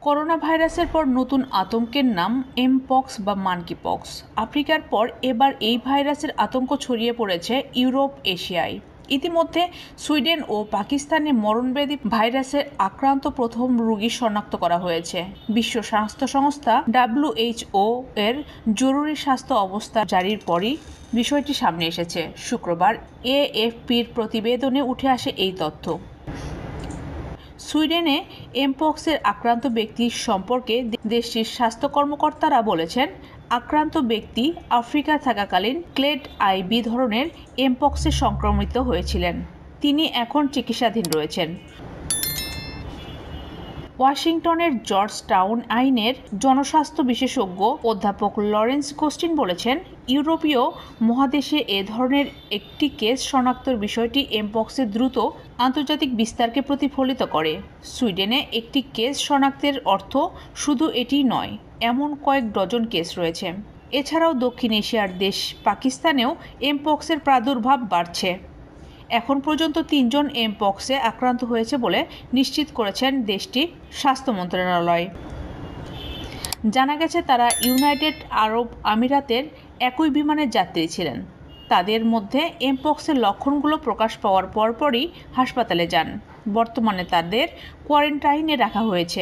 Corona ভাইরাসের পর নতুন আতঙ্কের নাম এমপক্স বা মানকিপক্স। আফ্রিকার পর এবার এই ভাইরাসের আতঙ্ক ছড়িয়ে পড়েছে ইউরোপ, এশিয়ায়। ইতিমধ্যে সুইডেন ও পাকিস্তানে মরণব্যাধি ভাইরাসের আক্রান্ত প্রথম রোগী শনাক্ত করা হয়েছে। বিশ্ব স্বাস্থ্য সংস্থা WHO এর জরুরি স্বাস্থ্য অবস্থা জারির পরই বিষয়টি সামনে এসেছে। শুক্রবার AFPর প্রতিবেদনে উঠে আসে এই তথ্য। সুইডেনে এমপক্সের আক্রান্ত ব্যক্তির সম্পর্কে দেশটির স্বাস্থ্য কর্মকর্তারা বলেছেন, আক্রান্ত ব্যক্তি আফ্রিকা থাকাকালীন ক্লেড IB ধরনের এমপক্সে সংক্রমিত হয়েছিলেন। তিনি এখন চিকিৎসাধীন রয়েছেন। ওয়াশিংটনের জর্জ টাউন আইনের জনস্বাস্থ্য বিশেষজ্ঞ অধ্যাপক লরেন্স গোস্টিন বলেছেন, ইউরোপীয় মহাদেশে এ ধরনের একটি কেস শনাক্তের বিষয়টি এমপক্সের দ্রুত আন্তর্জাতিক বিস্তারকে প্রতিফলিত করে। সুইডেনে একটি কেস শনাক্তের অর্থ শুধু এটি নয়, এমন কয়েক ডজন কেস রয়েছে। এছাড়াও দক্ষিণ এশিয়ার দেশ পাকিস্তানেও এমপক্সের প্রাদুর্ভাব বাড়ছে। এখন পর্যন্ত 3 জন এমপক্সে আক্রান্ত হয়েছে বলে নিশ্চিত করেছেন দেশটির স্বাস্থ্য মন্ত্রণালয়। জানা গেছে তারা ইউনাইটেড আরব আমিরাতের একই বিমানের যাত্রী ছিলেন। তাদের মধ্যে এমপক্সের লক্ষণগুলো প্রকাশ পাওয়ার পরপরই হাসপাতালে যান। বর্তমানে তাদের কোয়ারেন্টাইনে রাখা হয়েছে।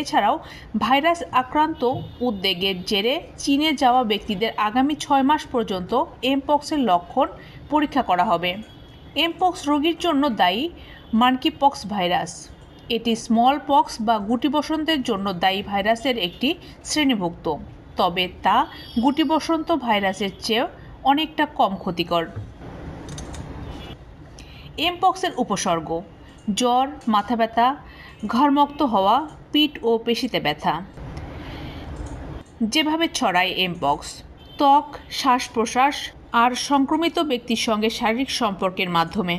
এছাড়াও ভাইরাস আক্রান্ত উদ্বেগের জেরে চীনে যাওয়া ব্যক্তিদের আগামী 6 মাস পর্যন্ত এমপক্সের লক্ষণ পরীক্ষা করা হবে। এমপক্স রোগীর জন্য দায়ী মানকিপক্স ভাইরাস। এটি স্মল পক্স বা গুটি বসন্তের জন্য দায়ী ভাইরাসের একটি শ্রেণীভুক্ত, তবে তা গুটি বসন্ত ভাইরাসের চেয়ে অনেকটা কম ক্ষতিকর। এমপক্সের উপসর্গ: জ্বর, মাথা ব্যথা, ঘর্মক্ত হওয়া, পিঠ ও পেশিতে ব্যথা। যেভাবে ছড়ায় এমপক্স: ত্বক, শ্বাস প্রশ্বাস আর সংক্রমিত ব্যক্তির সঙ্গে শারীরিক সম্পর্কের মাধ্যমে।